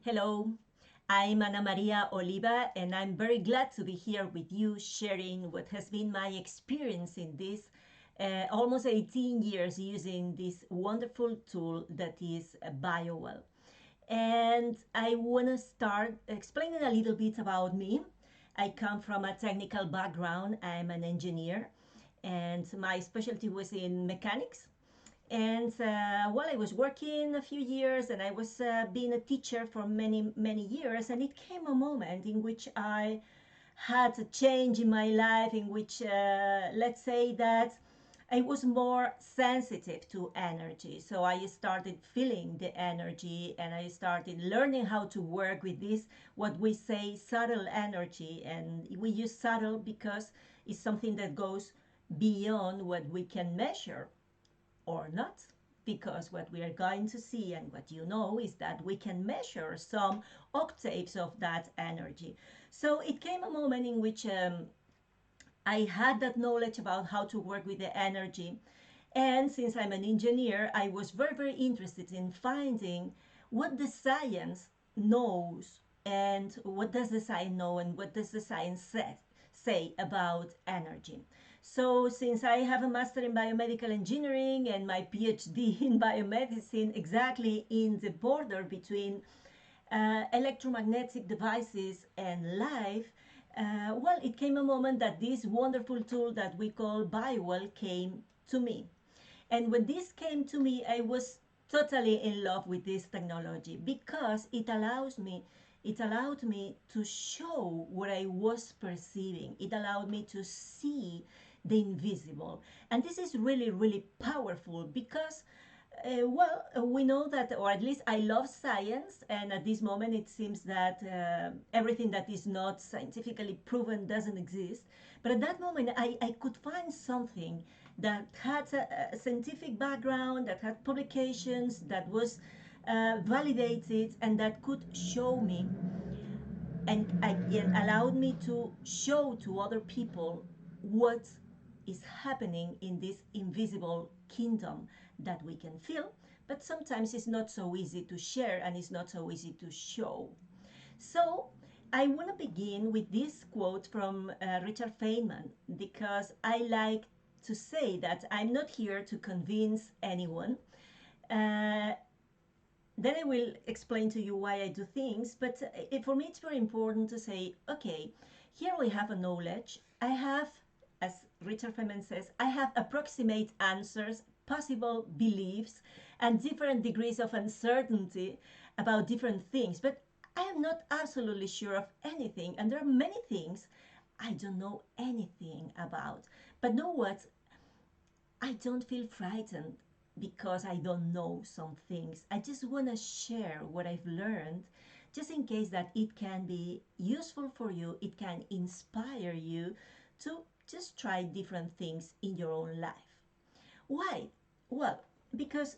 Hello, I'm María Oliva, and I'm very glad to be here with you sharing what has been my experience in this almost 18 years using this wonderful tool that is BioWell. And I want to start explaining a little bit about me. I come from a technical background, I'm an engineer, and my specialty was in mechanics. And well, I was working a few years and I was being a teacher for many, many years. And it came a moment in which I had a change in my life, in which, let's say that I was more sensitive to energy. So I started feeling the energy and I started learning how to work with this, what we say, subtle energy. And we use subtle because it's something that goes beyond what we can measure or not, because what we are going to see and what you know is that we can measure some octaves of that energy. So it came a moment in which I had that knowledge about how to work with the energy. And since I'm an engineer, I was very, very interested in finding what the science knows and what does the science know and what does the science say about energy. So since I have a master in biomedical engineering and my PhD in biomedicine, exactly in the border between electromagnetic devices and life, well, it came a moment that this wonderful tool that we call BioWell came to me. And when this came to me, I was totally in love with this technology because it allowed me to show what I was perceiving. It allowed me to see the invisible. And this is really, really powerful because we know that, or at least I love science, and at this moment it seems that everything that is not scientifically proven doesn't exist. But at that moment, I could find something that had a scientific background, that had publications, that was validated, and that could show me and allowed me to show to other people what is happening in this invisible kingdom that we can feel, but sometimes it's not so easy to share and it's not so easy to show. So I want to begin with this quote from Richard Feynman because I like to say that I'm not here to convince anyone. Uh, then I will explain to you why I do things. But for me, it's very important to say, okay, here we have a knowledge. I have, as Richard Feynman says, I have approximate answers, possible beliefs, and different degrees of uncertainty about different things. But I am not absolutely sure of anything. And there are many things I don't know anything about. But know what? I don't feel frightened because I don't know some things. I just want to share what I've learned just in case that it can be useful for you, it can inspire you to just try different things in your own life. Why? Well, because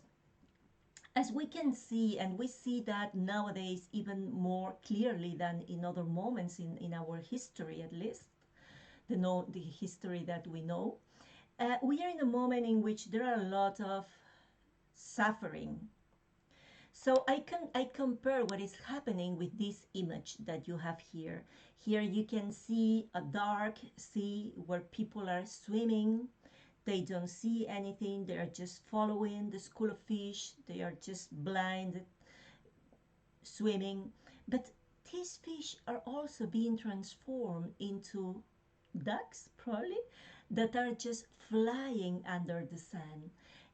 as we can see, and we see that nowadays even more clearly than in other moments in our history, at least, the history that we know, we are in a moment in which there are a lot of suffering. So I compare what is happening with this image that you have here. Here you can see a dark sea where people are swimming. They don't see anything. They are just following the school of fish. They are just blind swimming. But these fish are also being transformed into ducks, probably, that are just flying under the sun.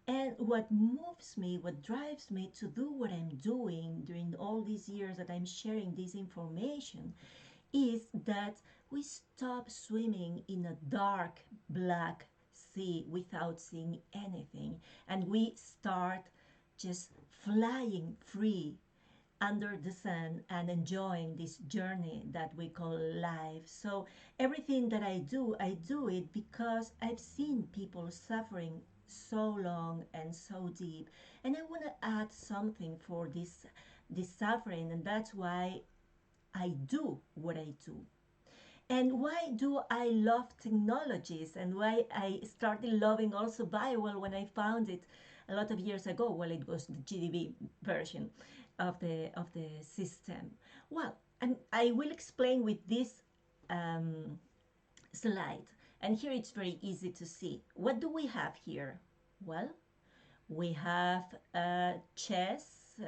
And what moves me, what drives me to do what I'm doing during all these years that I'm sharing this information is that we stop swimming in a dark black sea without seeing anything, and we start just flying free under the sun and enjoying this journey that we call life. So everything that I do it because I've seen people suffering so long and so deep, and I want to add something for this suffering, and that's why I do what I do. And why do I love technologies, and why I started loving also BioWell when I found it a lot of years ago? Well, it was the GDB version. of the system. Well, and I will explain with this um, slide. And here it's very easy to see. What do we have here? Well, we have a chess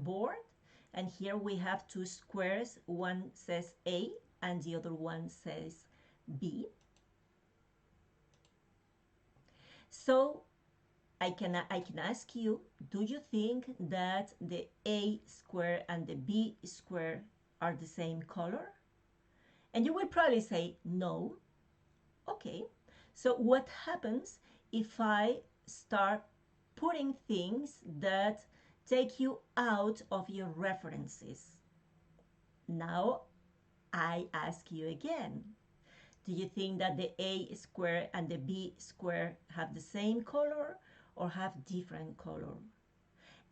board, and here we have two squares. One says A and the other one says B. So I can ask you, do you think that the A square and the B square are the same color? And you will probably say no. Okay, so what happens if I start putting things that take you out of your references? Now I ask you again, do you think that the A square and the B square have the same color or have different color?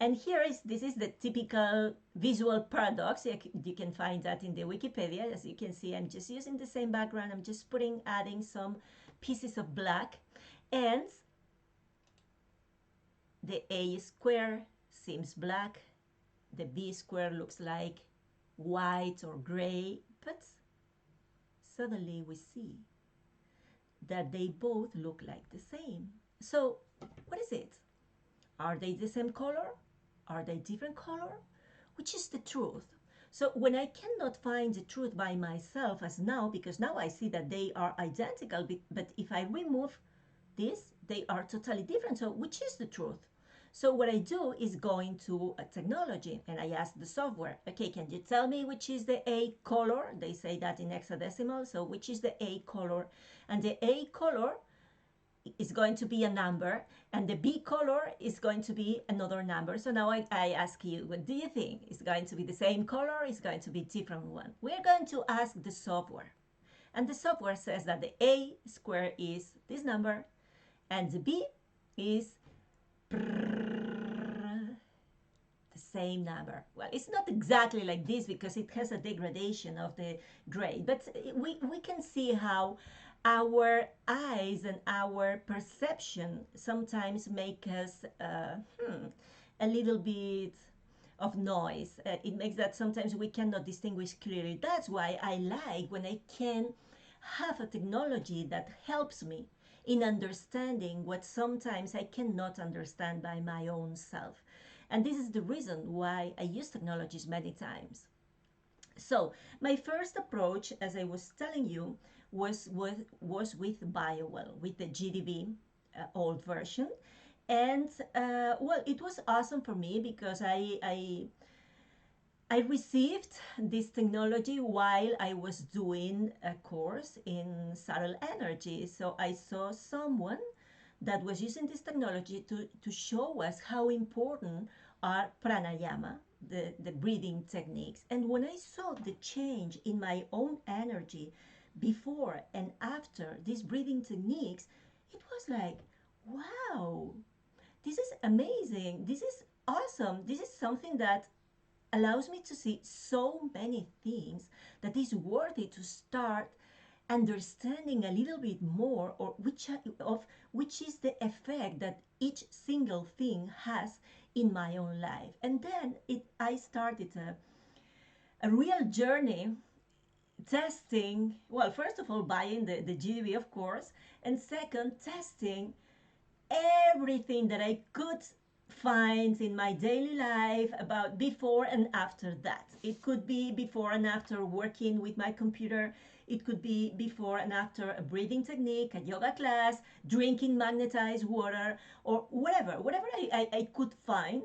And this is the typical visual paradox. You can find that in the Wikipedia. As you can see, I'm just using the same background. I'm just adding some pieces of black. And the A square seems black. The B square looks like white or gray. But suddenly we see that they both look like the same. So what is it? Are they the same color? Are they different color? Which is the truth? So when I cannot find the truth by myself as now, because now I see that they are identical, but if I remove this, they are totally different. So which is the truth? So what I do is go into a technology and I ask the software, okay, can you tell me which is the A color? They say that in hexadecimal. So which is the A color? And the A color is going to be a number, and the B color is going to be another number. So now I ask you, what do you think? Is going to be the same color? Is going to be different one? We're going to ask the software. And the software says that the A square is this number, and the B is the same number. Well, it's not exactly like this because it has a degradation of the grade, but we can see how our eyes and our perception sometimes make us a little bit of noise. It makes that sometimes we cannot distinguish clearly. That's why I like when I can have a technology that helps me in understanding what sometimes I cannot understand by my own self. And this is the reason why I use technologies many times. So my first approach, as I was telling you, was with BioWell, with the GDB old version. And well, it was awesome for me because I received this technology while I was doing a course in subtle energy. So I saw someone that was using this technology to show us how important are pranayama, the breathing techniques. And when I saw the change in my own energy before and after these breathing techniques, it was like, wow, this is amazing. This is awesome. This is something that allows me to see so many things that is worthy to start understanding a little bit more, or which is the effect that each single thing has in my own life. And then I started a real journey testing, well, first of all, buying the GDB, of course, and second, testing everything that I could find in my daily life about before and after that. It could be before and after working with my computer. It could be before and after a breathing technique, a yoga class, drinking magnetized water, or whatever I could find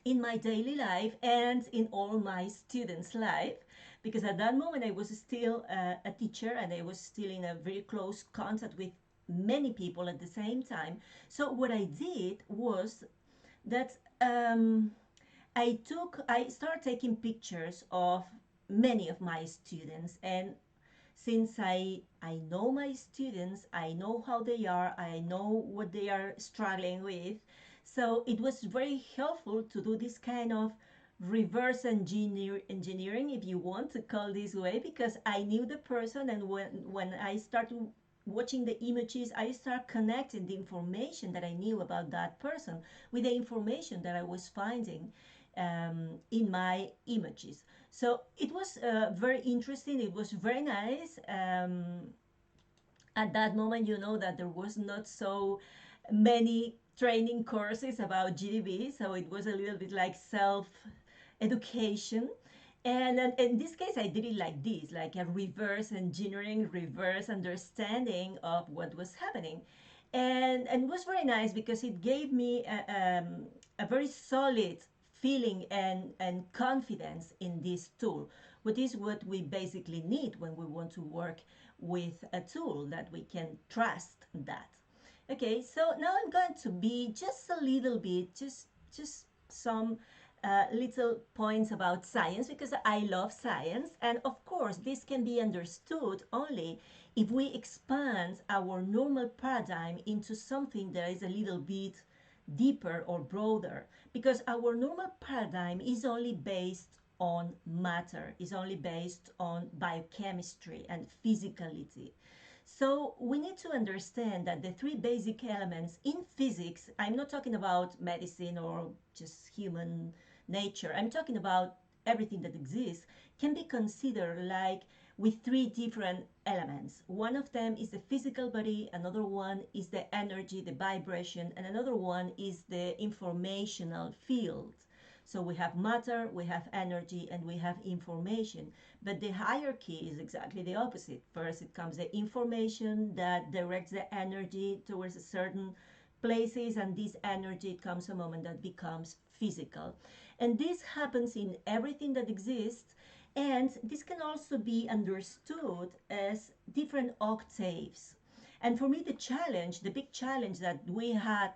in my daily life and in all my students' life. Because at that moment I was still a teacher and I was still in a very close contact with many people at the same time. So what I did was that I started taking pictures of many of my students, and since I know my students, I know how they are, I know what they are struggling with, so it was very helpful to do this kind of reverse engineering, if you want to call this way, because I knew the person, and when I started watching the images, I start connecting the information that I knew about that person with the information that I was finding in my images. So it was very interesting. It was very nice. At that moment, you know that there was not so many training courses about GDB, so it was a little bit like self education. And in this case, I did it like this, like a reverse engineering, reverse understanding of what was happening. And it was very nice because it gave me a very solid feeling and confidence in this tool, which is what we basically need when we want to work with a tool that we can trust that. Okay, so now I'm going to be just a little bit, just some little points about science because I love science, and of course this can be understood only if we expand our normal paradigm into something that is a little bit deeper or broader, because our normal paradigm is only based on matter, is only based on biochemistry and physicality. So we need to understand that the three basic elements in physics, I'm not talking about medicine or just human nature, I'm talking about everything that exists, can be considered like with three different elements. One of them is the physical body, another one is the energy, the vibration, and another one is the informational field. So we have matter, we have energy, and we have information. But the hierarchy is exactly the opposite. First, it comes the information that directs the energy towards a certain places, and this energy comes a moment that becomes physical. And this happens in everything that exists, and this can also be understood as different octaves. And for me, the challenge, the big challenge that we had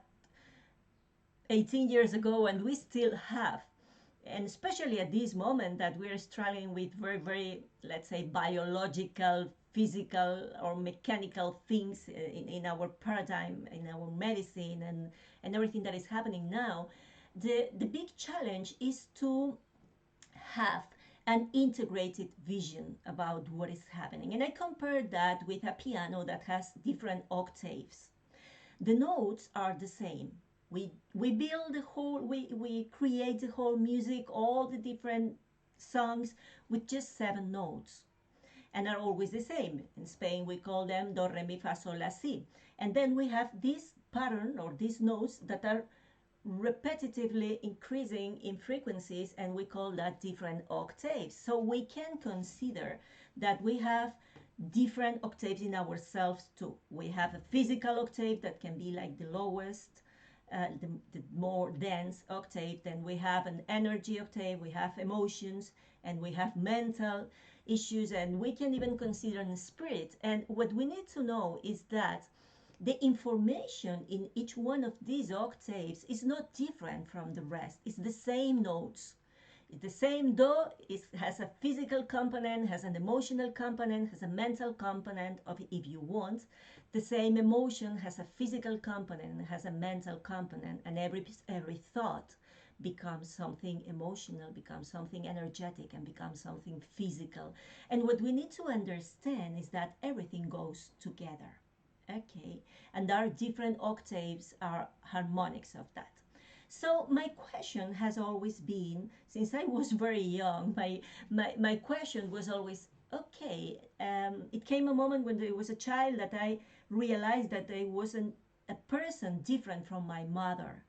18 years ago and we still have, and especially at this moment that we're struggling with very, very, let's say, biological, physical, or mechanical things in our paradigm, in our medicine, and everything that is happening now, the big challenge is to have an integrated vision about what is happening. And I compared that with a piano that has different octaves. The notes are the same. We build the whole, we create the whole music, all the different songs with just 7 notes, and are always the same. In Spain we call them do, re, mi, fa, sol, la, si. And then we have this pattern or these notes that are repetitively increasing in frequencies, and we call that different octaves. So we can consider that we have different octaves in ourselves too. We have a physical octave that can be like the lowest, the more dense octave. Then we have an energy octave, we have emotions, and we have mental issues, and we can even consider the spirit. And what we need to know is that the information in each one of these octaves is not different from the rest. It's the same notes. It's the same do. It has a physical component, has an emotional component, has a mental component of, if you want. The same emotion has a physical component, has a mental component, and every thought becomes something emotional, becomes something energetic, and becomes something physical. And what we need to understand is that everything goes together. Okay, and there are different octaves, are harmonics of that. So my question has always been, since I was very young, my question was always, okay, it came a moment when there was a child that I realized that I wasn't a person different from my mother.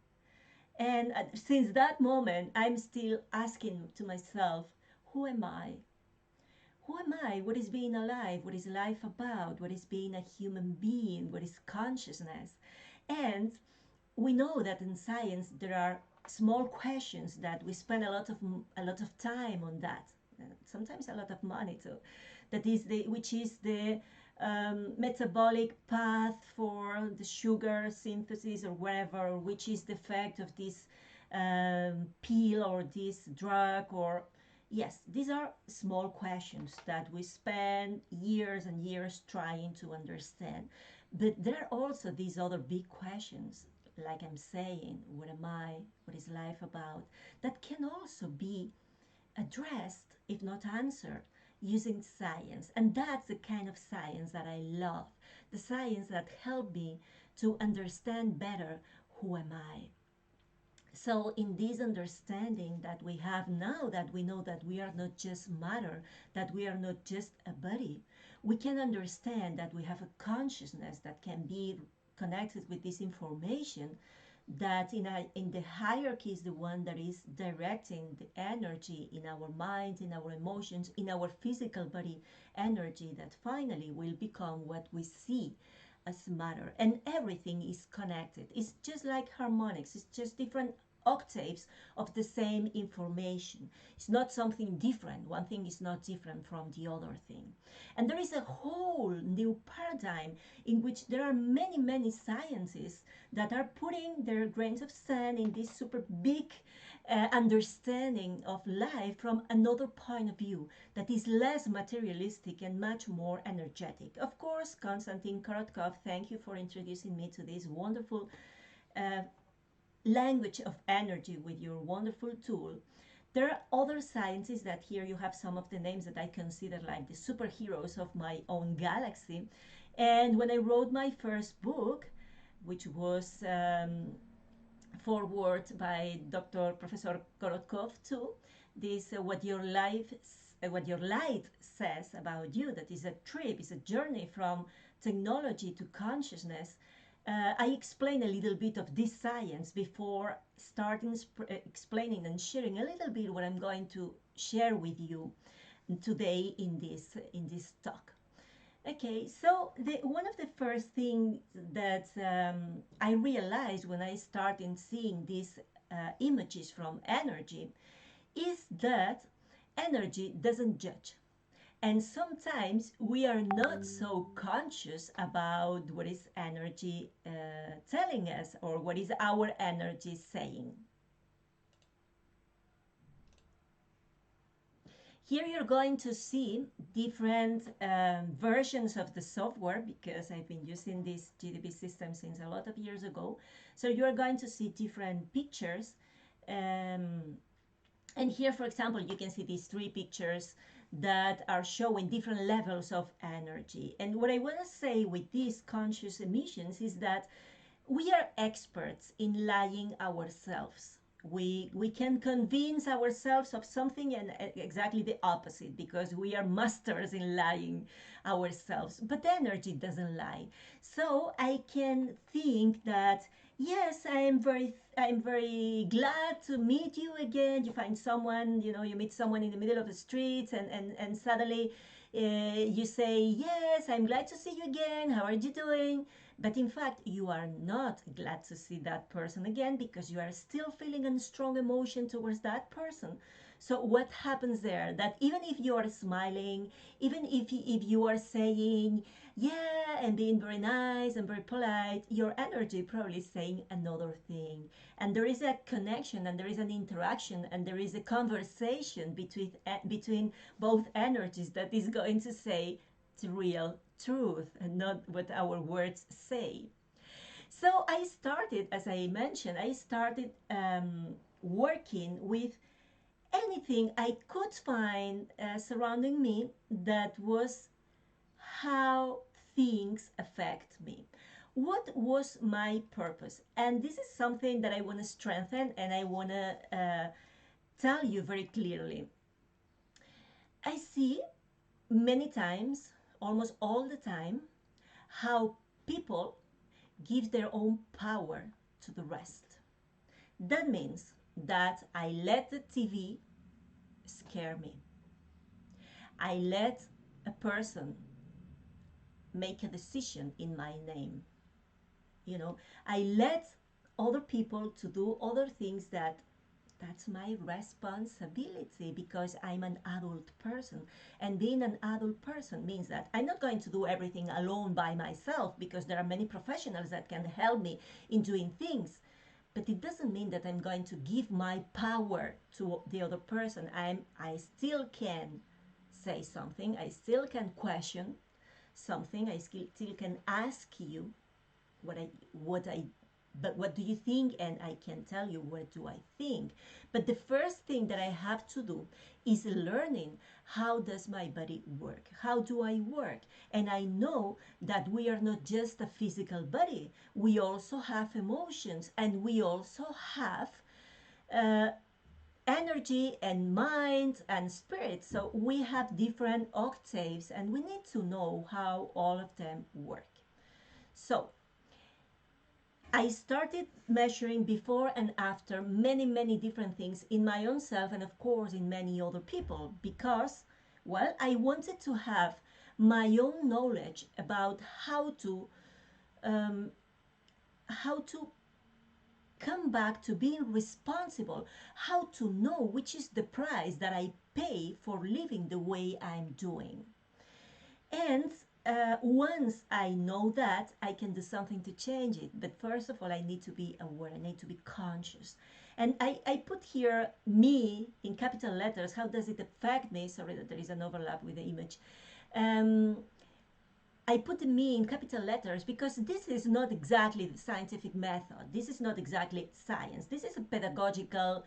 And since that moment, I'm still asking to myself, who am I? Who am I? What is being alive? What is life about? What is being a human being? What is consciousness? And we know that in science there are small questions that we spend a lot of time on that, sometimes a lot of money too. That is which is the metabolic path for the sugar synthesis or whatever, or which is the effect of this pill or this drug, or yes, these are small questions that we spend years and years trying to understand. But there are also these other big questions, like I'm saying, what am I? What is life about? That can also be addressed, if not answered, using science. And that's the kind of science that I love. The science that helped me to understand better who am I. So, in this understanding that we have now, that we know that we are not just matter, that we are not just a body, we can understand that we have a consciousness that can be connected with this information, that in the hierarchy is the one that is directing the energy in our mind, in our emotions, in our physical body energy, that finally will become what we see as matter. And everything is connected. It's just like harmonics, it's just different octaves of the same information. It's not something different. One thing is not different from the other thing. And there is a whole new paradigm in which there are many, many sciences that are putting their grains of sand in this super big understanding of life from another point of view that is less materialistic and much more energetic. Of course, Konstantin Korotkov, thank you for introducing me to this wonderful uh, language of energy with your wonderful tool. There are other sciences that here you have some of the names that I consider like the superheroes of my own galaxy. And when I wrote my first book, which was forward by Dr. Professor Korotkov too, this what your light says about you, that is a trip, is a journey from technology to consciousness. I explain a little bit of this science before starting explaining and sharing a little bit what I'm going to share with you today in this talk. Okay, so one of the first things that I realized when I started seeing these images from energy is that energy doesn't judge. And sometimes we are not so conscious about what is energy telling us or what is our energy saying. Here you're going to see different versions of the software because I've been using this GDB system since a lot of years ago. So you're going to see different pictures. And here, for example, you can see these three pictures that are showing different levels of energy. And what I want to say with these conscious emissions is that we are experts in lying ourselves. We can convince ourselves of something and exactly the opposite because we are masters in lying ourselves. But energy doesn't lie. So I can think that yes, I'm very glad to meet you again. You find someone, you meet someone in the middle of the streets and suddenly you say, yes, I'm glad to see you again. How are you doing? But in fact, you are not glad to see that person again because you are still feeling a strong emotion towards that person. So what happens there? That even if you are smiling, even if you are saying, yeah, and being very nice and very polite, your energy probably is saying another thing. And there is a connection and there is an interaction and there is a conversation between both energies that is going to say the real truth and not what our words say. So I started, as I mentioned, I started working with anything I could find surrounding me that was how things affect me. What was my purpose? And this is something that I want to strengthen and I want to tell you very clearly. I see many times, almost all the time, how people give their own power to the rest. That means that I let the TV scare me. I let a person make a decision in my name. I let other people to do other things that's my responsibility because I'm an adult person. And being an adult person means that I'm not going to do everything alone by myself because there are many professionals that can help me in doing things. But it doesn't mean that I'm going to give my power to the other person. I still can say something. I still can question something. I still can ask you what do you think, and I can tell you what do I think. But the first thing that I have to do is learning how does my body work, how do I work. And I know that we are not just a physical body, we also have emotions and we also have uh, energy and mind and spirit. So we have different octaves and we need to know how all of them work. So I started measuring before and after many different things in my own self and of course in many other people because, well, I wanted to have my own knowledge about um, how to come back to being responsible, how to know which is the price that I pay for living the way I'm doing. And once I know that, I can do something to change it. But first of all, I need to be aware, I need to be conscious. And I put here me in capital letters. How does it affect me? Sorry that there is an overlap with the image. Um, I put the me in capital letters because this is not exactly the scientific method. This is not exactly science. This is a pedagogical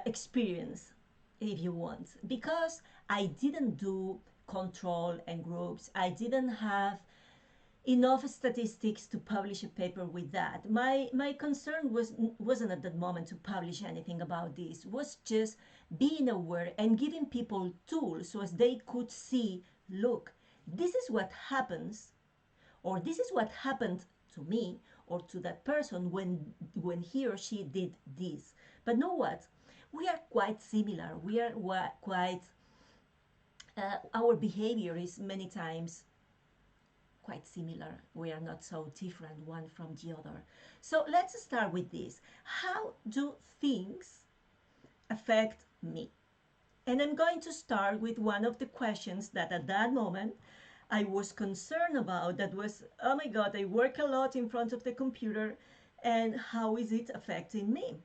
experience, if you want, because I didn't do control and groups. I didn't have enough statistics to publish a paper with that. My concern wasn't at that moment to publish anything about this. It was just being aware and giving people tools so as they could see, look, this is what happens, or this is what happened to me or to that person when he or she did this. But know what? We are quite similar. We are quite our behavior is many times quite similar. We are not so different one from the other. So let's start with this. How do things affect me? And I'm going to start with one of the questions that at that moment I was concerned about. That was, oh my God, I work a lot in front of the computer, and how is it affecting me?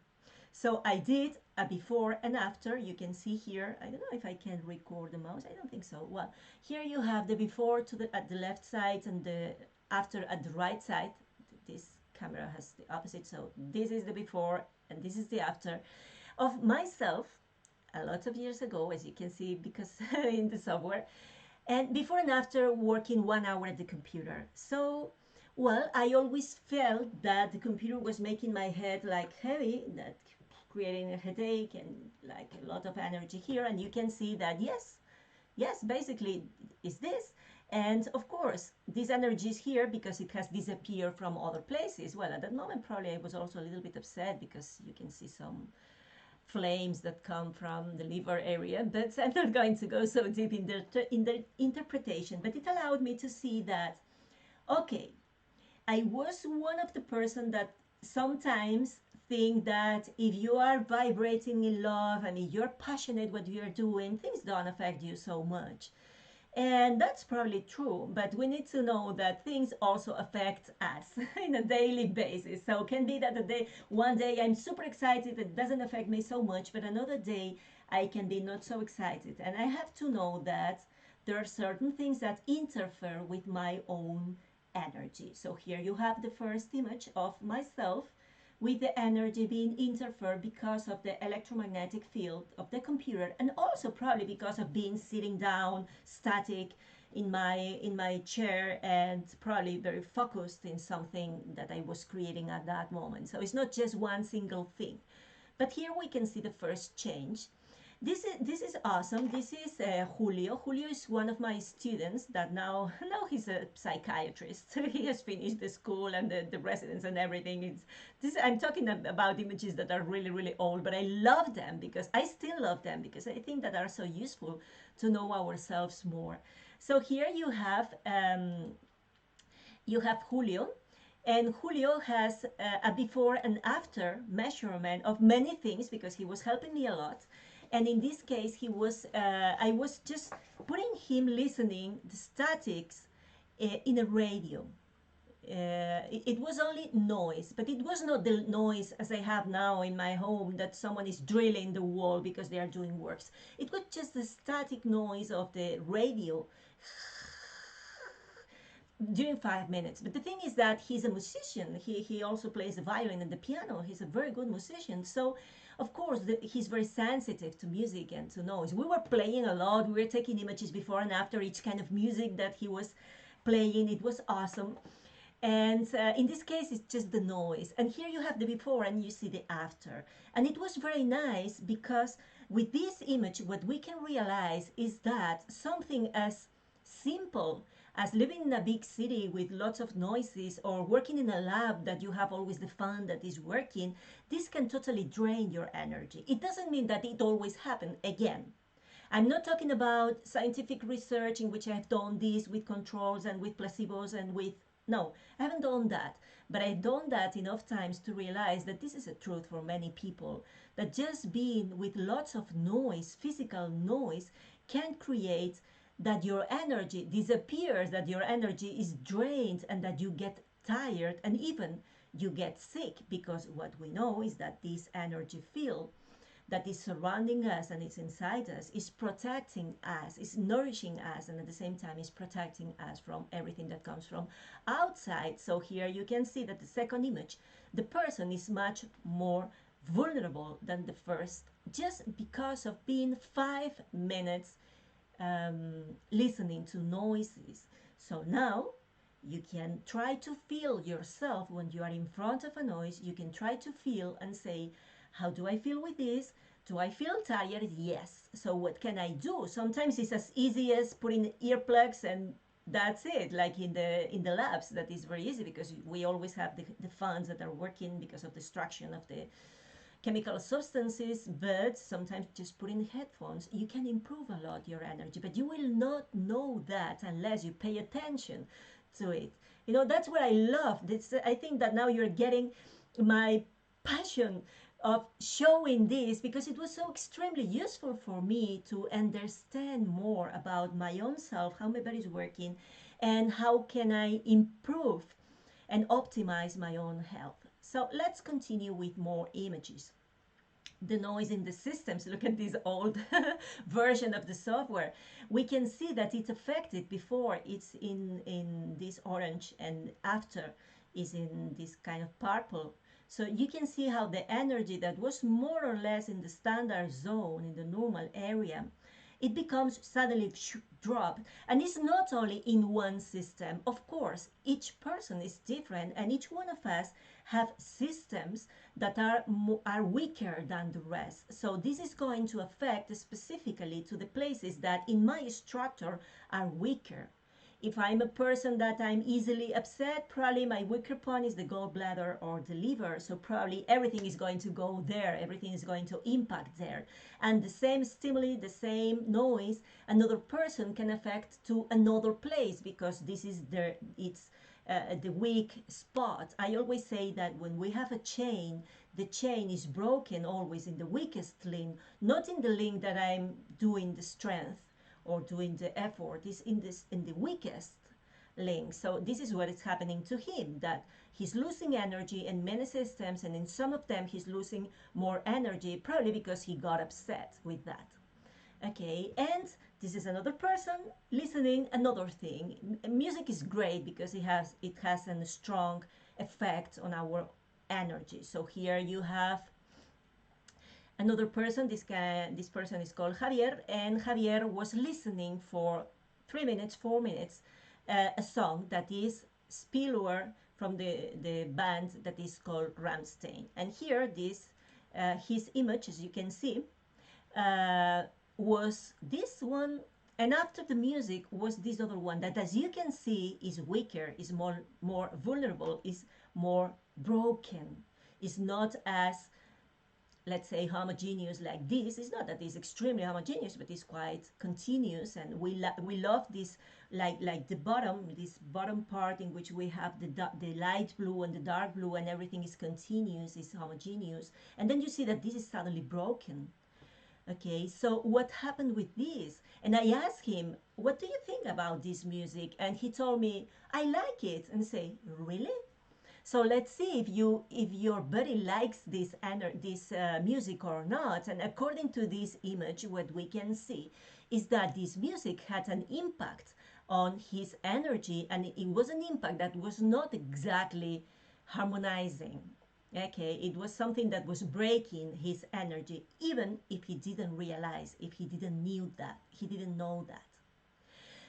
So I did a before and after. You can see here. I don't know if I can record the mouse. I don't think so. Well, here you have the before at the left side and the after at the right side. This camera has the opposite. So this is the before and this is the after of myself a lot of years ago, as you can see, because in the software, and before and after working 1 hour at the computer. So, well, I always felt that the computer was making my head like heavy, that creating a headache and like a lot of energy here. And you can see that, yes, basically is this. And of course, this energy is here because it has disappeared from other places. Well, at that moment, probably I was also a little bit upset because you can see some flames that come from the liver area, but I'm not going to go so deep in the interpretation. But it allowed me to see that, okay, I was one of the person that sometimes think that if you are vibrating in love and if you're passionate what you're doing, things don't affect you so much. And that's probably true, but we need to know that things also affect us in a daily basis. So it can be that one day I'm super excited, it doesn't affect me so much, but another day I can be not so excited. And I have to know that there are certain things that interfere with my own energy. So here you have the first image of myself with the energy being interfered because of the electromagnetic field of the computer, and also probably because of being sitting down static in my chair and probably very focused in something that I was creating at that moment. So it's not just one single thing. But here we can see the first change. This is awesome. This is Julio. Julio is one of my students that now he's a psychiatrist. He has finished the school and the residence and everything. I'm talking about images that are really old, but I love them because I still love them because I think that are so useful to know ourselves more. So here you have Julio, and Julio has a before and after measurement of many things because he was helping me a lot. And in this case, I was just putting him listening the statics in a radio. It was only noise, but it was not the noise as I have now in my home that someone is drilling the wall because they are doing works. It was just the static noise of the radio during 5 minutes. But the thing is that he's a musician. He also plays the violin and the piano. He's a very good musician. So, of course, he's very sensitive to music and to noise. We were playing a lot. We were taking images before and after each kind of music that he was playing. It was awesome. And in this case, it's just the noise. And here you have the before and you see the after. And it was very nice because with this image, what we can realize is that something as simple as living in a big city with lots of noises or working in a lab that you have always the fan that is working, this can totally drain your energy. It doesn't mean that it always happens again. I'm not talking about scientific research in which I have done this with controls and with placebos and with. No, I haven't done that. But I've done that enough times to realize that this is a truth for many people. That just being with lots of noise, physical noise, can create that your energy disappears, that your energy is drained, and that you get tired and even you get sick, because what we know is that this energy field that is surrounding us and it's inside us is protecting us, is nourishing us, and at the same time is protecting us from everything that comes from outside. So here you can see that the second image, the person is much more vulnerable than the first, just because of being 5 minutes listening to noises. So now you can try to feel yourself when you are in front of a noise. You can try to feel and say, how do I feel with this? Do I feel tired? Yes. So what can I do? Sometimes it's as easy as putting earplugs and that's it. Like in the labs, that is very easy because we always have the fans that are working because of the extraction of the chemical substances. But sometimes just putting headphones, you can improve a lot your energy. But you will not know that unless you pay attention to it. You know, that's what I love. This, I think that now you're getting my passion of showing this, because it was so extremely useful for me to understand more about my own self, how my body is working, and how can I improve and optimize my own health. So let's continue with more images. The noise in the systems. Look at this old version of the software. We can see that it's affected before. It's in this orange, and after is in this kind of purple. So you can see how the energy that was more or less in the standard zone, in the normal area, it becomes suddenly dropped. And it's not only in one system. Of course, each person is different, and each one of us have systems that are weaker than the rest. So this is going to affect specifically to the places that in my structure are weaker. If I'm a person that I'm easily upset, probably my weaker point is the gallbladder or the liver. So probably everything is going to go there. Everything is going to impact there. And the same stimuli, the same noise, another person can affect to another place, because this is the weak spot. I always say that when we have a chain, the chain is broken always in the weakest link, not in the link that I'm doing the strength or doing the effort. Is in the weakest link. So this is what is happening to him, that he's losing energy in many systems, and in some of them he's losing more energy, probably because he got upset with that. Okay, and this is another person listening another thing. Music is great because it has a strong effect on our energy. So here you have another person. This person is called Javier, and Javier was listening for 3 minutes, 4 minutes, a song that is Spillware from the band that is called Rammstein. And here his image, as you can see, uh, was this one, and after the music was this other one that, as you can see, is weaker, is more vulnerable, is more broken, is not as, let's say, homogeneous like this. It's not that it's extremely homogeneous, but it's quite continuous, and we love this, like the bottom, this bottom part in which we have the light blue and the dark blue, and everything is continuous, is homogeneous, and then you see that this is suddenly broken. Okay, so what happened with this? And I asked him, what do you think about this music? And he told me, I like it. And say, really? So let's see if your body likes this music or not. And according to this image, what we can see is that this music had an impact on his energy, and it was an impact that was not exactly harmonizing. Okay, it was something that was breaking his energy, even if he didn't realize, if he didn't know that.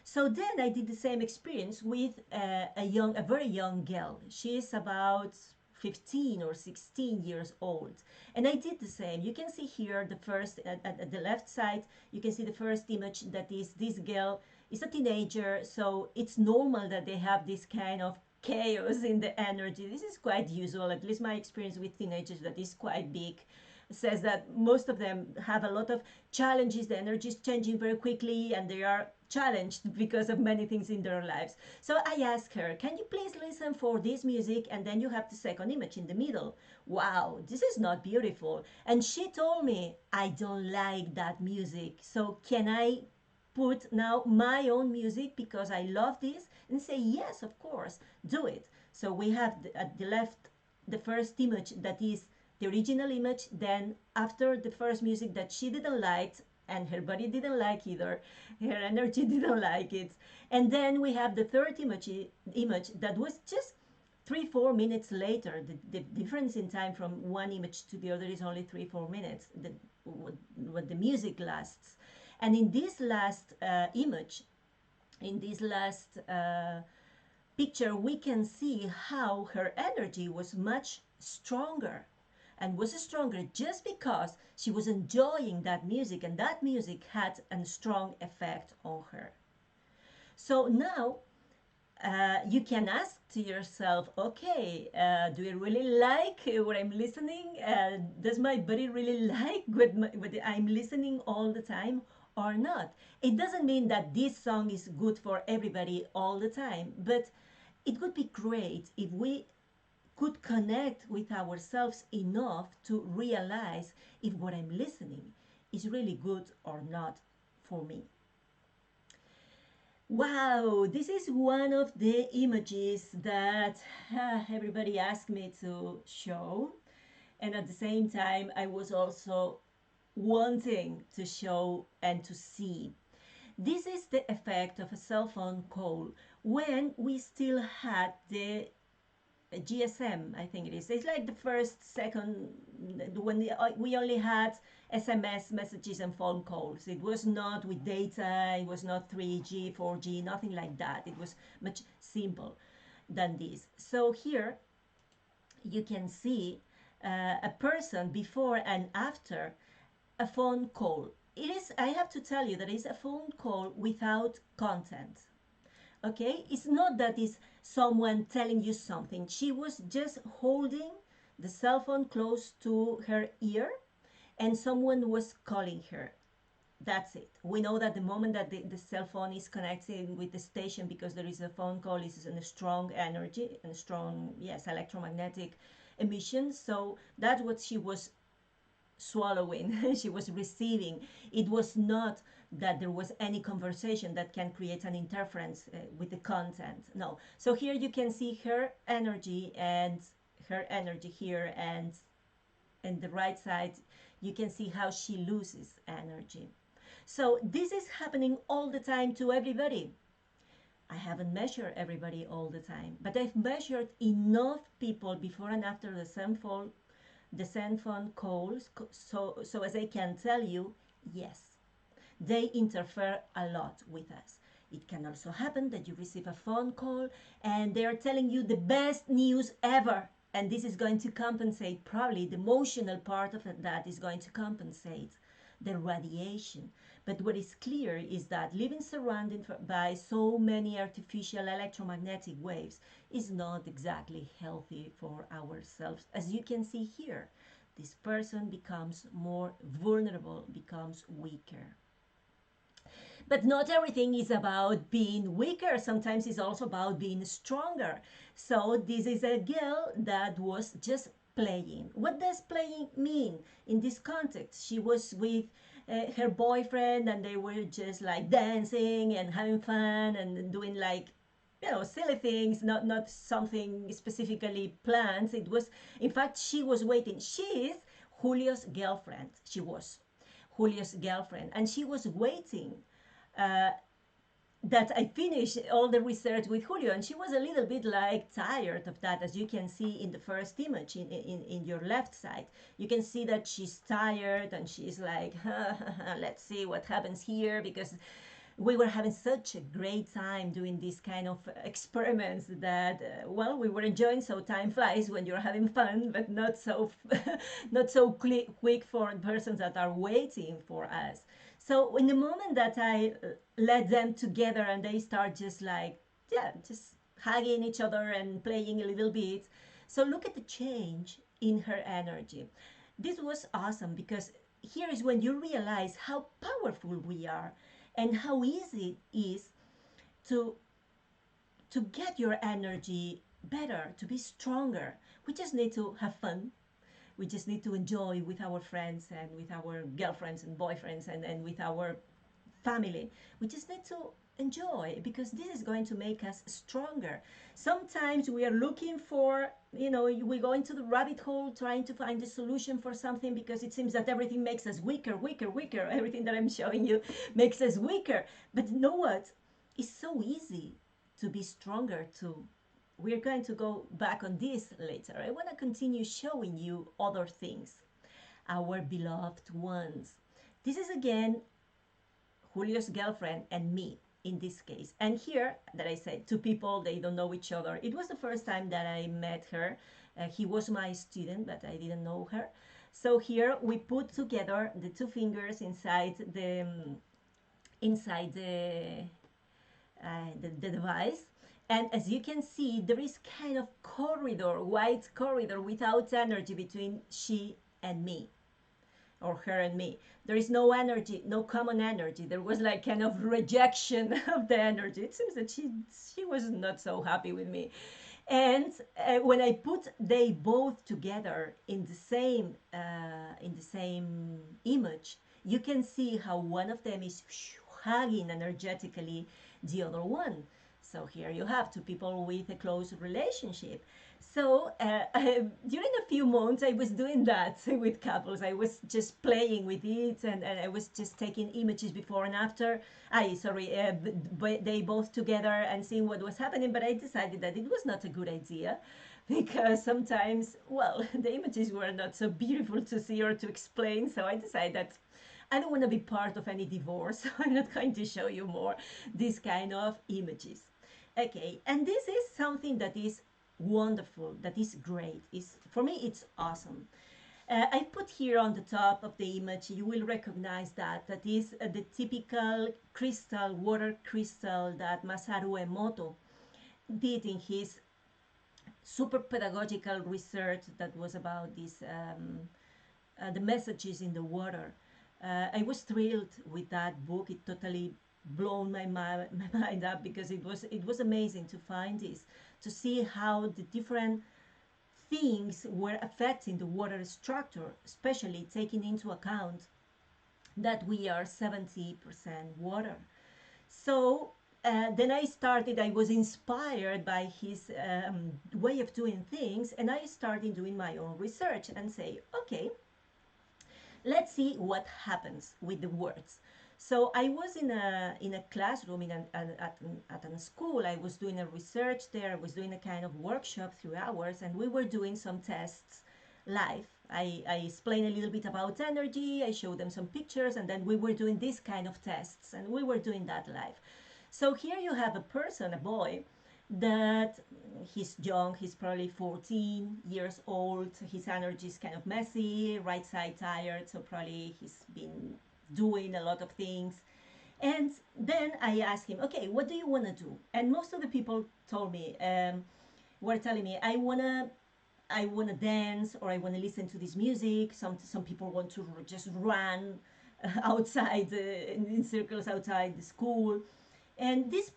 So then I did the same experience with a very young girl. She is about 15 or 16 years old. And I did the same. You can see here the first, at the left side, you can see the first image that is this girl is a teenager. So it's normal that they have this kind of chaos in the energy. This is quite usual, at least my experience with teenagers, that is quite big, says that most of them have a lot of challenges. The energy is changing very quickly and they are challenged because of many things in their lives. So I asked her, can you please listen for this music? And then you have the second image in the middle. Wow, this is not beautiful. And she told me, I don't like that music. So can I put now my own music because I love this? And say, yes, of course, do it. So we have at the left the first image that is the original image. Then after the first music that she didn't like and her body didn't like either, her energy didn't like it, and then we have the third image that was just 3-4 minutes later. The difference in time from one image to the other is only 3-4 minutes, what the music lasts. And in this last image, in this last picture, we can see how her energy was much stronger, and was stronger just because she was enjoying that music, and that music had a strong effect on her. So now you can ask to yourself, okay, do I really like what I'm listening? Does my body really like what I'm listening all the time or not? It doesn't mean that this song is good for everybody all the time, but it would be great if we could connect with ourselves enough to realize if what I'm listening is really good or not for me. Wow, this is one of the images that everybody asked me to show. And at the same time, I was also wanting to show and to see. This is the effect of a cell phone call when we still had the GSM, I think it is. It's like the first, second, when we only had SMS messages and phone calls. It was not with data, it was not 3G, 4G, nothing like that. It was much simple than this. So here you can see a person before and after a phone call. It is, I have to tell you, that it's a phone call without content. Okay, it's not that it's someone telling you something. She was just holding the cell phone close to her ear and someone was calling her. That's it. We know that the moment that the cell phone is connected with the station, because there is a phone call, is a strong energy and strong, yes, electromagnetic emission. So that's what she was swallowing. She was receiving. It was not that there was any conversation that can create an interference with the content. No. So here you can see her energy here, and the right side you can see how she loses energy. So this is happening all the time to everybody. I haven't measured everybody all the time, but I've measured enough people before and after the cell phone calls, so as I can tell you, yes, they interfere a lot with us. It can also happen that you receive a phone call and they're telling you the best news ever, and this is going to compensate, probably the emotional part of that is going to compensate the radiation. But what is clear is that living surrounded by so many artificial electromagnetic waves is not exactly healthy for ourselves. As you can see here, this person becomes more vulnerable, becomes weaker. But not everything is about being weaker. Sometimes it's also about being stronger. So this is a girl that was just playing. What does playing mean in this context? She was with her boyfriend and they were just like dancing and having fun and doing like, you know, silly things, not something specifically planned. It was, in fact, she was waiting. She is Julio's girlfriend. She was Julio's girlfriend, and she was waiting that I finished all the research with Julio, and she was a little bit like tired of that, as you can see in the first image in your left side. You can see that she's tired and she's like, let's see what happens here, because we were having such a great time doing these kind of experiments that well, we were enjoying. So time flies when you're having fun, but not so not so quick for persons that are waiting for us. So in the moment that I let them together and they start just like, yeah, just hugging each other and playing a little bit, so look at the change in her energy. This was awesome because here is when you realize how powerful we are and how easy it is to get your energy better, to be stronger. We just need to have fun. We just need to enjoy with our friends and with our girlfriends and boyfriends and with our family. We just need to enjoy because this is going to make us stronger. Sometimes we are looking for, we go into the rabbit hole trying to find the solution for something because it seems that everything makes us weaker, weaker, weaker. Everything that I'm showing you makes us weaker. But you know what? It's so easy to be stronger too. We're going to go back on this later. I want to continue showing you other things. Our beloved ones. This is again Julio's girlfriend and me in this case. And here that I said, two people, they don't know each other. It was the first time that I met her. He was my student, but I didn't know her. So here we put together the two fingers inside the device. And as you can see, there is kind of corridor, white corridor without energy between she and me, or her and me. There is no energy, no common energy. There was like kind of rejection of the energy. It seems that she was not so happy with me. And when I put they both together in the same image, you can see how one of them is hugging energetically the other one. So here you have two people with a close relationship. So during a few months, I was doing that with couples. I was just playing with it, and I was just taking images before and after. They both together and seeing what was happening. But I decided that it was not a good idea because sometimes, well, the images were not so beautiful to see or to explain. So I decided that I don't want to be part of any divorce. So I'm not going to show you more these kind of images. Okay, and this is something that is wonderful, that is great. Is for me, it's awesome. I put here on the top of the image, you will recognize that is the typical crystal, water crystal that Masaru Emoto did in his super pedagogical research that was about the messages in the water. I was thrilled with that book. It totally blown my mind up because it was amazing to find this, to see how the different things were affecting the water structure, especially taking into account that we are 70% water. So then I was inspired by his way of doing things, and I started doing my own research and say, okay, let's see what happens with the words. So I was in a classroom at a school. I was doing a research there. I was doing a kind of workshop 3 hours, and we were doing some tests live. I explained a little bit about energy. I showed them some pictures, and then we were doing this kind of tests, and we were doing that live. So here you have a person, a boy, that he's young, he's probably 14 years old, his energy is kind of messy, right side tired, so probably he's been doing a lot of things. And then I asked him, okay, what do you want to do? And most of the people told me, were telling me, I wanna dance, or I wanna listen to this music. Some people want to just run outside in circles outside the school. And this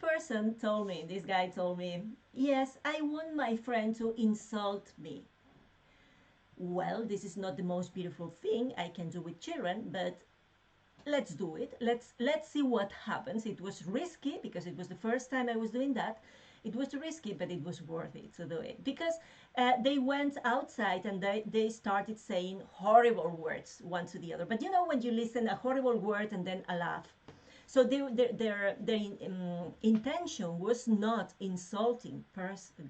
guy told me, yes, I want my friend to insult me. Well, this is not the most beautiful thing I can do with children, but let's do it. Let's see what happens. It was risky because it was the first time I was doing that. It was risky, but it was worth it to do it because they went outside and they started saying horrible words one to the other. But you know, when you listen a horrible word and then a laugh, so their intention was not insulting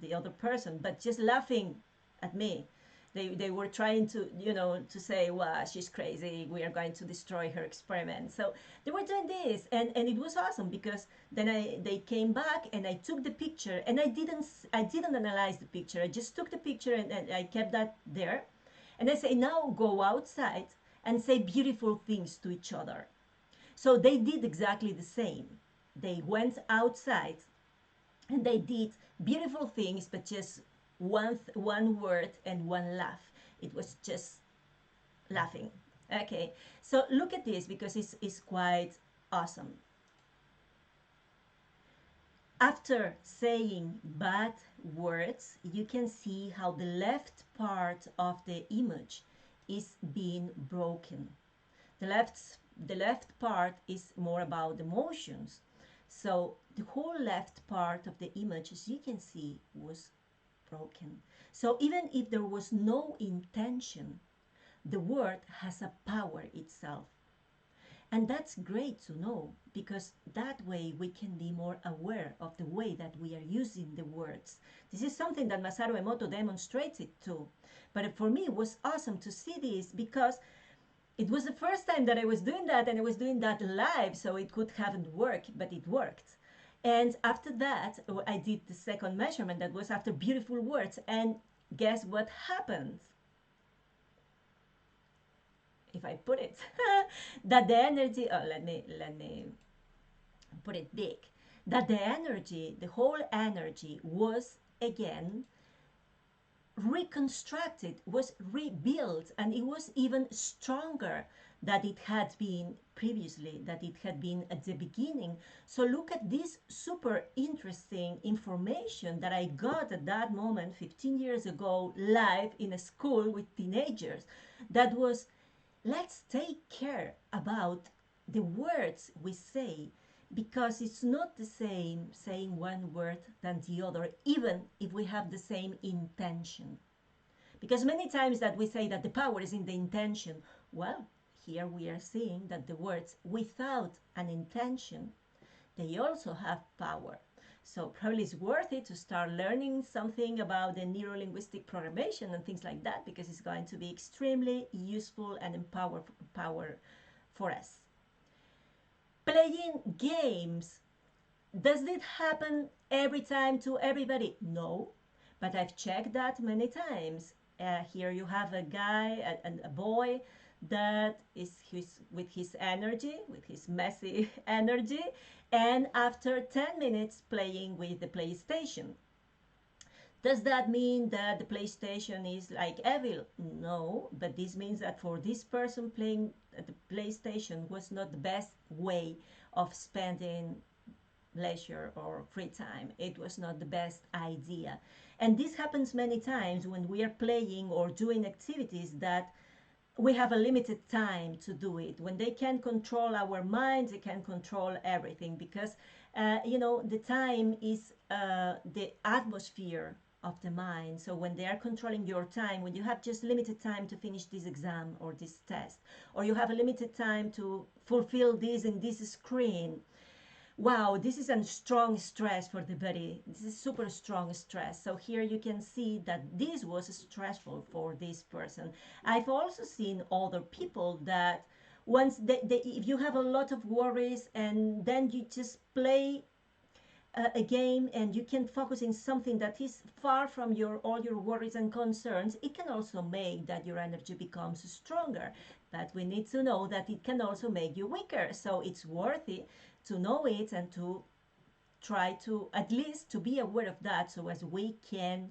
the other person, but just laughing at me. They were trying to, to say, well, she's crazy, we are going to destroy her experiment. So they were doing this, and it was awesome, because then they came back, and I took the picture, and I didn't analyze the picture. I just took the picture, and I kept that there. And I say, now go outside and say beautiful things to each other. So they did exactly the same. They went outside and they did beautiful things, but just one word and one laugh. It was just laughing. Okay, so look at this, because it's quite awesome. After saying bad words, you can see how the left part of the image is being broken. The left part is more about emotions. So the whole left part of the image, as you can see, was broken. So even if there was no intention, the word has a power itself. And that's great to know, because that way we can be more aware of the way that we are using the words. This is something that Masaru Emoto demonstrates it too. But for me, it was awesome to see this, because it was the first time that I was doing that, and I was doing that live, so it could haven't worked, but it worked. And after that, I did the second measurement, that was after beautiful words, and guess what happened? If I put it, that the energy, let me put it big, that the energy, the whole energy was again reconstructed, was rebuilt, and it was even stronger than it had been previously, that it had been at the beginning. So look at this super interesting information that I got at that moment 15 years ago, live in a school with teenagers. That was, let's take care about the words we say, because it's not the same saying one word than the other, even if we have the same intention. Because many times that we say that the power is in the intention, well, here we are seeing that the words without an intention, they also have power. So probably it's worth it to start learning something about the neuro-linguistic programmation and things like that, because it's going to be extremely useful and power for us. Playing games. Does it happen every time to everybody? No, but I've checked that many times. Here you have a guy, a boy that is with his energy, with his messy energy, and after 10 minutes playing with the PlayStation. Does that mean that the PlayStation is like evil? No, but this means that for this person, playing the PlayStation was not the best way of spending leisure or free time. It was not the best idea. And this happens many times when we are playing or doing activities that we have a limited time to do it. When they can control our minds, they can control everything, because the time is the atmosphere of the mind. So when they are controlling your time, when you have just limited time to finish this exam or this test, or you have a limited time to fulfill this in this screen, wow, this is a strong stress for the body. This is super strong stress. So here you can see that this was stressful for this person. I've also seen other people that once if you have a lot of worries, and then you just play a game, and you can focus in something that is far from all your worries and concerns, it can also make that your energy becomes stronger. But we need to know that it can also make you weaker. So it's worth it to know it, and to try to at least to be aware of that, so as we can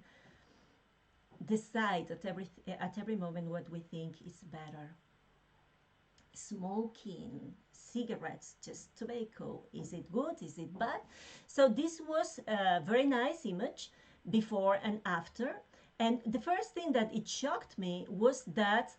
decide at every moment what we think is better. Smoking, cigarettes, just tobacco, is it good, is it bad? So this was a very nice image, before and after. And the first thing that it shocked me was that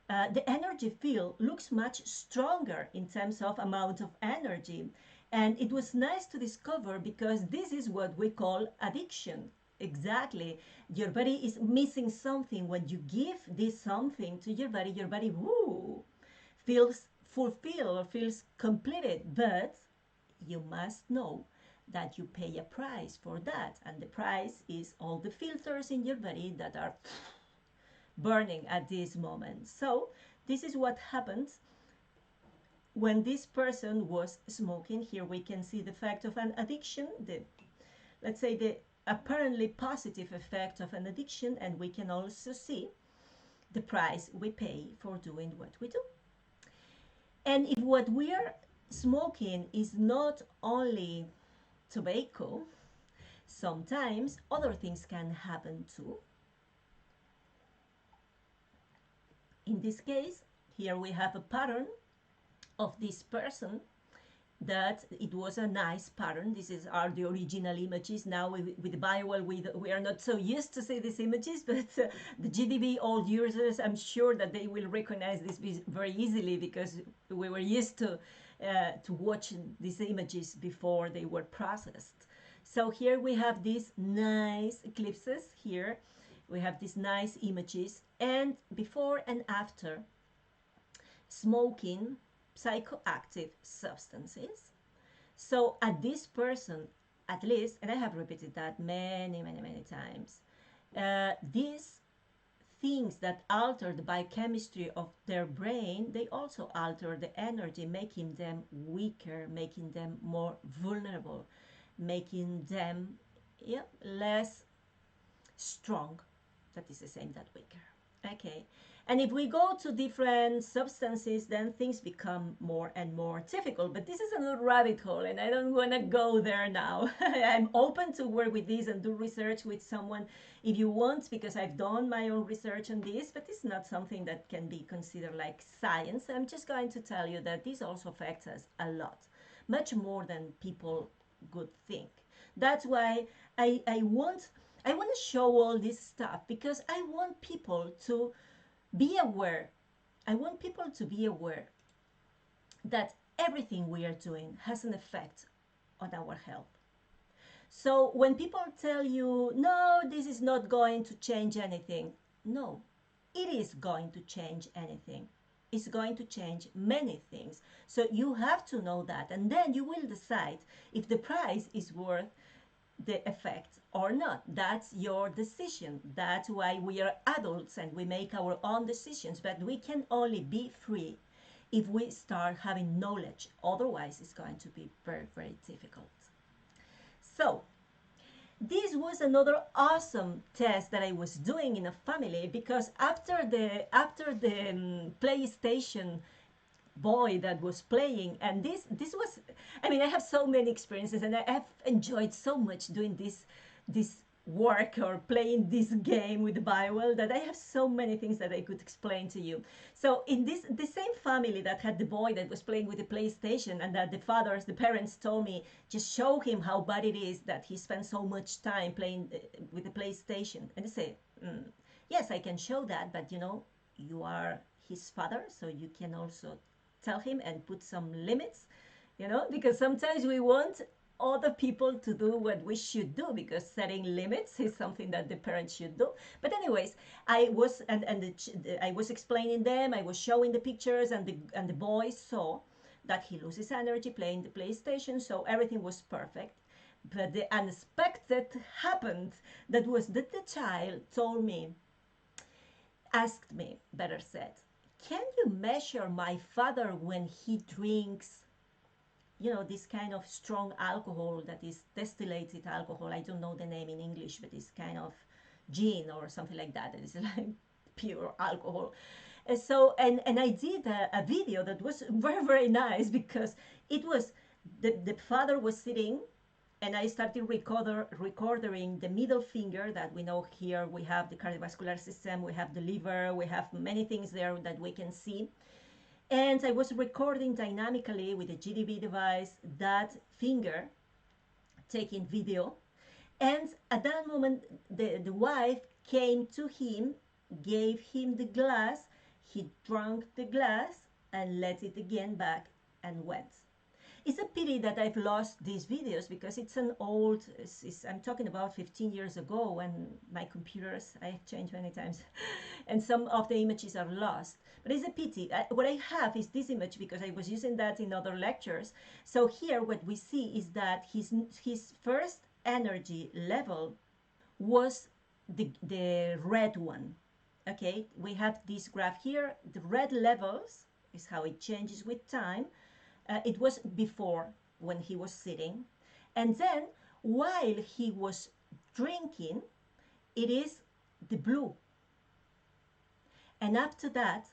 the energy field looks much stronger in terms of amount of energy. And it was nice to discover, because this is what we call addiction. Exactly. Your body is missing something. When you give this something to your body, woo, feels fulfilled or feels completed. But you must know that you pay a price for that. And the price is all the filters in your body that are burning at this moment. So this is what happens when this person was smoking. Here we can see the fact of an addiction, the, let's say, the apparently positive effect of an addiction, and we can also see the price we pay for doing what we do. And if what we are smoking is not only tobacco, sometimes other things can happen too. In this case, here we have a pattern of this person, that it was a nice pattern. This is are the original images. Now with the Bible, we are not so used to see these images, but the GDB old users, I'm sure that they will recognize this very easily, because we were used to watch these images before they were processed. So here we have these nice eclipses. Here we have these nice images, and before and after smoking psychoactive substances. So at this person, at least, and I have repeated that many times, these things that alter the biochemistry of their brain, they also alter the energy, making them weaker, making them more vulnerable, making them, yeah, less strong. That is the same, that weaker. Okay. And if we go to different substances, then things become more and more difficult. But this is another rabbit hole, and I don't want to go there now. I'm open to work with this and do research with someone if you want, because I've done my own research on this, but it's not something that can be considered like science. I'm just going to tell you that this also affects us a lot, much more than people would think. That's why I want to show all this stuff, because I want people to be aware. I want people to be aware that everything we are doing has an effect on our health. So when people tell you, no, this is not going to change anything, no, it is going to change anything. It's going to change many things. So you have to know that, and then you will decide if the price is worth the effect or not. That's your decision. That's why we are adults and we make our own decisions, but we can only be free if we start having knowledge. Otherwise, it's going to be very difficult. So this was another awesome test that I was doing in a family, because after the PlayStation boy that was playing, and this was, I mean, I have so many experiences, and I have enjoyed so much doing this work or playing this game with the Bible, that I have so many things that I could explain to you. So in the same family that had the boy that was playing with the PlayStation, and that the parents told me, just show him how bad it is that he spends so much time playing with the PlayStation. And they say, yes, I can show that, but you are his father, so you can also tell him and put some limits, because sometimes we want other people to do what we should do, because setting limits is something that the parents should do. But anyways, I was I was explaining them, I was showing the pictures, and the boy saw that he loses energy playing the PlayStation, so everything was perfect. But the unexpected happened. That was that the child asked me, better said, can you measure my father when he drinks, this kind of strong alcohol that is distillated alcohol? I don't know the name in English, but it's kind of gin or something like that. It is like pure alcohol. And I did a video that was very nice, because it was the father was sitting, and I started recording the middle finger, that we know here we have the cardiovascular system, we have the liver, we have many things there that we can see. And I was recording dynamically with the GDB device that finger, taking video. And at that moment, the wife came to him, gave him the glass, he drank the glass, and let it again back and went. It's a pity that I've lost these videos, because it's an old, I'm talking about 15 years ago, when my computers, I have changed many times, and some of the images are lost. But it's a pity. What I have is this image, because I was using that in other lectures. So here what we see is that his first energy level was the red one. Okay, we have this graph here. The red levels is how it changes with time. It was before, when he was sitting. And then while he was drinking, it is the blue. And after that,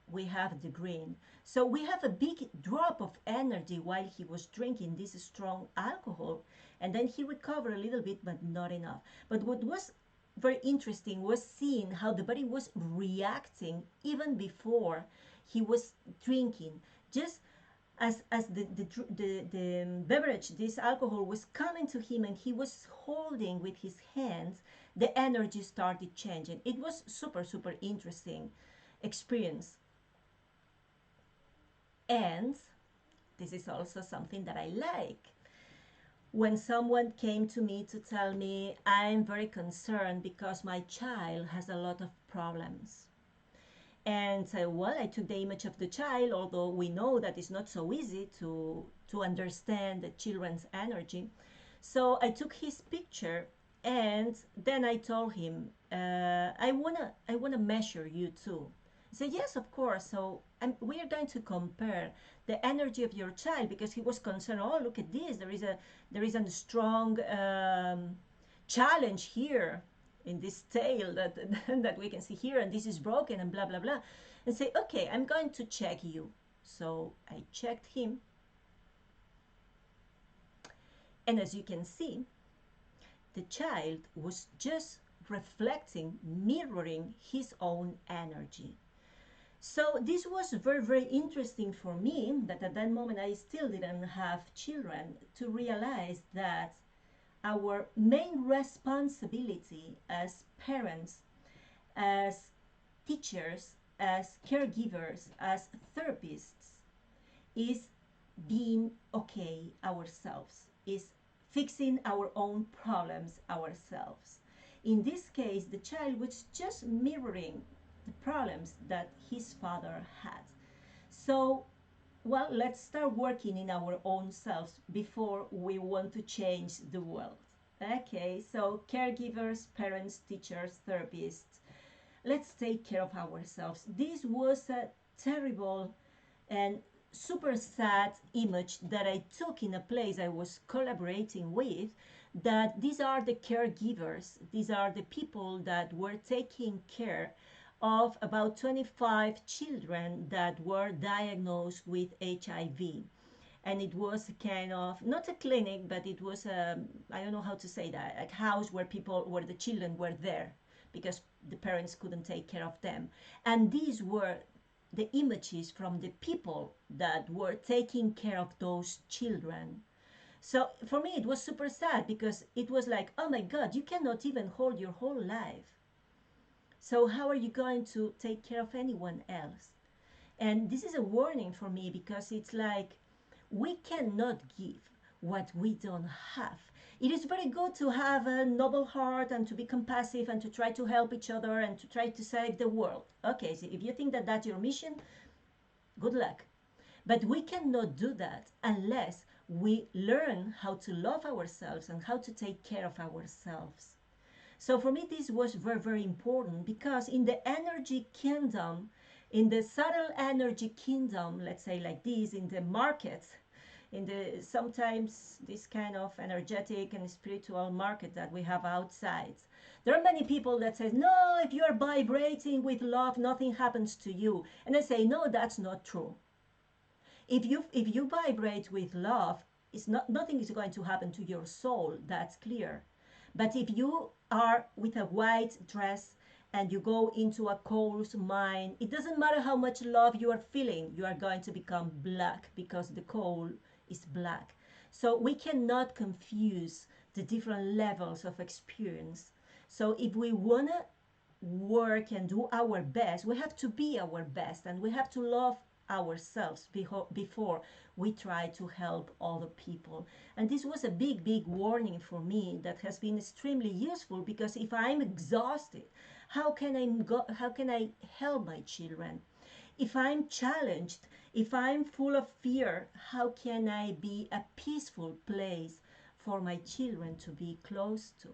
we have the green. So we have a big drop of energy while he was drinking this strong alcohol, and then he recovered a little bit, but not enough. But what was very interesting was seeing how the body was reacting even before he was drinking. Just as the beverage, this alcohol, was coming to him and he was holding with his hands, the energy started changing. It was super, super interesting experience. And this is also something that I like. When someone came to me to tell me, I'm very concerned because my child has a lot of problems. And well, I took the image of the child, although we know that it's not so easy to understand the children's energy. So I took his picture, and then I told him, I wanna measure you too. He said, yes, of course. So we are going to compare the energy of your child, because he was concerned. Oh, look at this. There is a strong challenge here in this tail that that we can see here, and this is broken, and blah blah blah. And say, okay, I'm going to check you. So I checked him, and as you can see, the child was just reflecting, mirroring his own energy. So this was very, very interesting for me, that at that moment I still didn't have children, to realize that our main responsibility as parents, as teachers, as caregivers, as therapists, is being okay ourselves, is fixing our own problems ourselves. In this case, the child was just mirroring the problems that his father had. So, well, let's start working in our own selves before we want to change the world. Okay, so caregivers, parents, teachers, therapists, let's take care of ourselves. This was a terrible and super sad image that I took in a place I was collaborating with, that these are the caregivers, these are the people that were taking care of about 25 children that were diagnosed with HIV. And it was kind of not a clinic, but it was a, I don't know how to say that, a house where the children were there because the parents couldn't take care of them. And these were the images from the people that were taking care of those children. So for me, it was super sad, because it was like, oh my God, you cannot even hold your whole life. So how are you going to take care of anyone else? And this is a warning for me, because it's like, we cannot give what we don't have. It is very good to have a noble heart and to be compassionate and to try to help each other and to try to save the world. Okay, so if you think that that's your mission, good luck. But we cannot do that unless we learn how to love ourselves and how to take care of ourselves. So for me, this was very, very important, because in the energy kingdom, in the subtle energy kingdom, let's say like this, in the market, in the sometimes this kind of energetic and spiritual market that we have outside, there are many people that say, no, if you are vibrating with love, nothing happens to you. And I say, no, that's not true. If you vibrate with love, nothing is going to happen to your soul. That's clear. But if you are with a white dress and you go into a coal's mine, it doesn't matter how much love you are feeling, you are going to become black, because the coal is black. So we cannot confuse the different levels of experience. So if we want to work and do our best, we have to be our best, and we have to love ourselves before we try to help other people. And this was a big, big warning for me that has been extremely useful, because if I'm exhausted, how can I help my children? If I'm challenged, if I'm full of fear, how can I be a peaceful place for my children to be close to?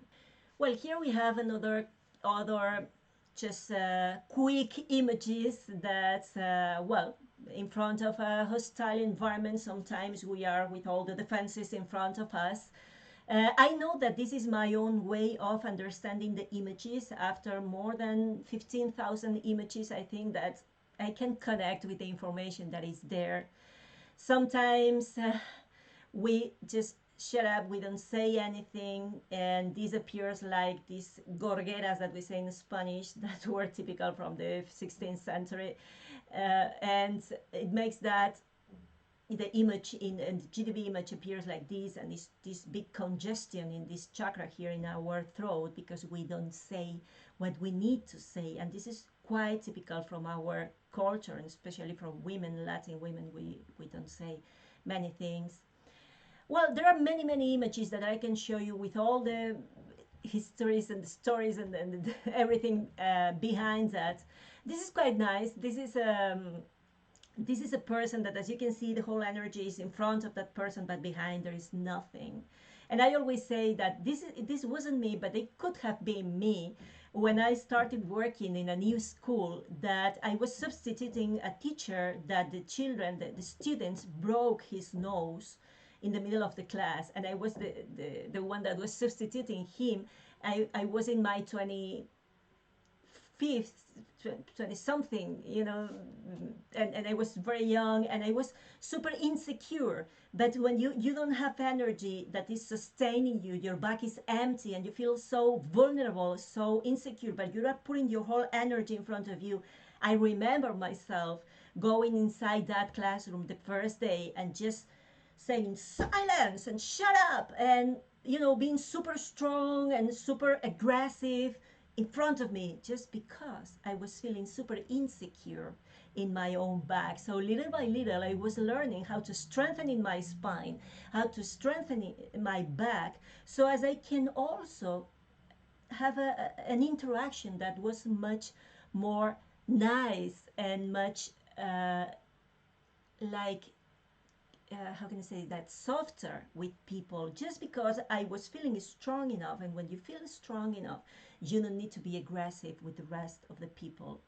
Well, here we have another other just quick images that, well, in front of a hostile environment, sometimes we are with all the defenses in front of us. I know that this is my own way of understanding the images. After more than 15,000 images, I think that I can connect with the information that is there. Sometimes we just shut up, we don't say anything, and this appears like these gorgueras that we say in Spanish that were typical from the 16th century. And it makes that the image in and the GDB image appears like this, and this big congestion in this chakra here in our throat because we don't say what we need to say. And this is quite typical from our culture, and especially from women, Latin women. We don't say many things. Well, there are many images that I can show you with all the histories and the stories and everything behind that. This is quite nice. This is a person that, as you can see, the whole energy is in front of that person, but behind there is nothing. And I always say that this wasn't me, but it could have been me when I started working in a new school, that I was substituting a teacher that the students broke his nose in the middle of the class, and I was the one that was substituting him. I was in my 25th, 20 something, and I was very young, and I was super insecure. But when you don't have energy that is sustaining you, your back is empty and you feel so vulnerable, so insecure, but you're not putting your whole energy in front of you. I remember myself going inside that classroom the first day and just saying silence and shut up, and being super strong and super aggressive in front of me, just because I was feeling super insecure in my own back. So little by little I was learning how to strengthen in my spine, how to strengthen my back, so as I can also have an interaction that was much more nice and much like how can I say that, softer with people, just because I was feeling strong enough. And when you feel strong enough, you don't need to be aggressive with the rest of the people.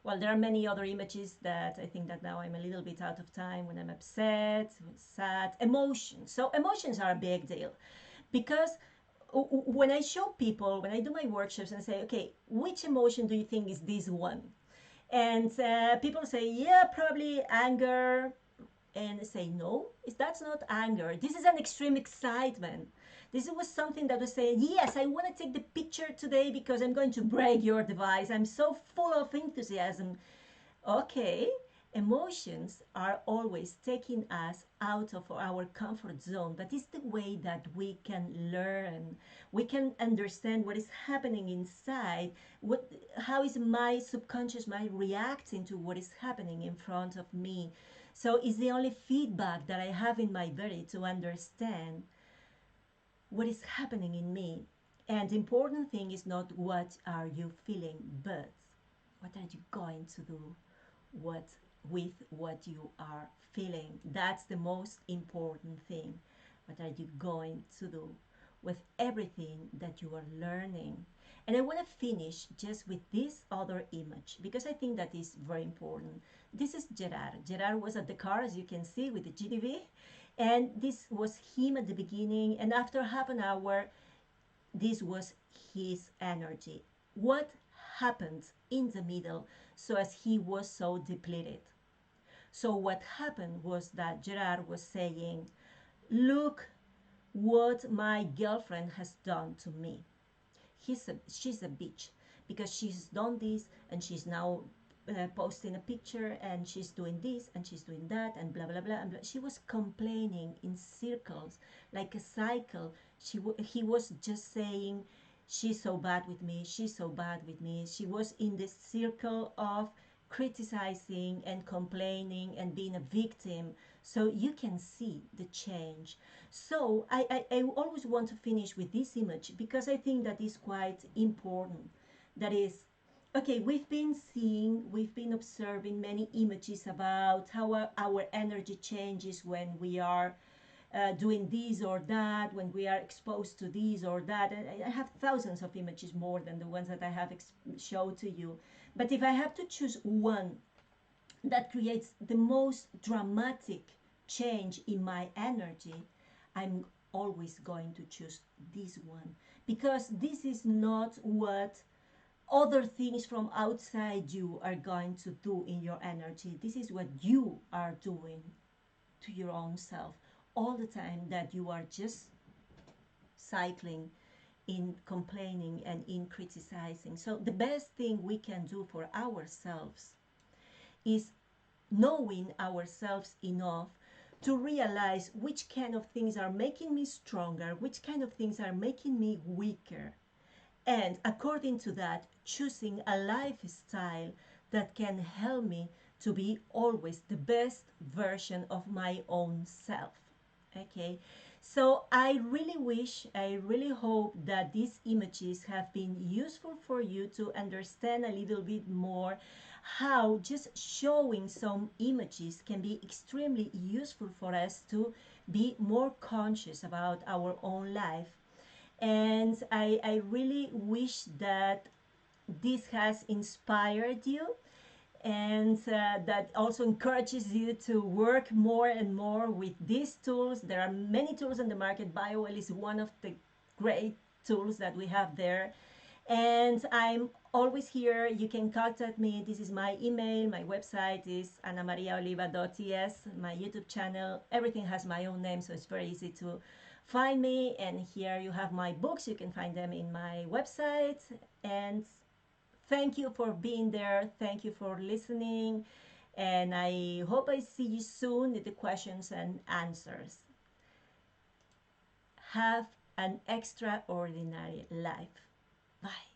Well, there are many other images that I think that now I'm a little bit out of time, when I'm upset, sad, emotions. So emotions are a big deal, because when I show people, when I do my workshops and say, okay, which emotion do you think is this one? And people say, yeah, probably anger. And I say, no, that's not anger. This is an extreme excitement. This was something that was saying, yes, I want to take the picture today because I'm going to break your device. I'm so full of enthusiasm. Okay, emotions are always taking us out of our comfort zone, but it's the way that we can learn. We can understand what is happening inside. How is my subconscious mind reacting to what is happening in front of me? So it's the only feedback that I have in my body to understand what is happening in me. And the important thing is not what are you feeling, but what are you going to do what with what you are feeling. That's the most important thing. What are you going to do with everything that you are learning? And I want to finish just with this other image, because I think that is very important. This is Gerard. Gerard was at the car, as you can see, with the GDV, and this was him at the beginning, and after half an hour this was his energy. What happened in the middle, so as he was so depleted? So what happened was that Gerard was saying, look what my girlfriend has done to me. She's a bitch, because she's done this, and she's now posting a picture, and she's doing this and she's doing that, and blah blah blah, and blah. She was complaining in circles, like a cycle. He was just saying, she's so bad with me, she's so bad with me. She was in this circle of criticizing and complaining and being a victim. So you can see the change. So I always want to finish with this image, because I think that is quite important. That is, okay, we've been observing many images about how our energy changes when we are doing this or that, when we are exposed to this or that. And I have thousands of images more than the ones that I have showed to you. But if I have to choose one that creates the most dramatic change in my energy, I'm always going to choose this one, because this is not what other things from outside you are going to do in your energy. This is what you are doing to your own self all the time, that you are just cycling in complaining and in criticizing. So the best thing we can do for ourselves is knowing ourselves enough to realize which kind of things are making me stronger, which kind of things are making me weaker, and according to that, choosing a lifestyle that can help me to be always the best version of my own self. Okay, so I really wish, I really hope that these images have been useful for you to understand a little bit more how just showing some images can be extremely useful for us to be more conscious about our own life. And I really wish that this has inspired you, and that also encourages you to work more and more with these tools. There are many tools on the market. BioWell is one of the great tools that we have there. And I'm always here. You can contact me. This is my email. My website is anamariaoliva.es. My YouTube channel, everything has my own name, so it's very easy to find me. And here you have my books. You can find them in my website. And thank you for being there. Thank you for listening. And I hope I see you soon with the questions and answers. Have an extraordinary life. Bye.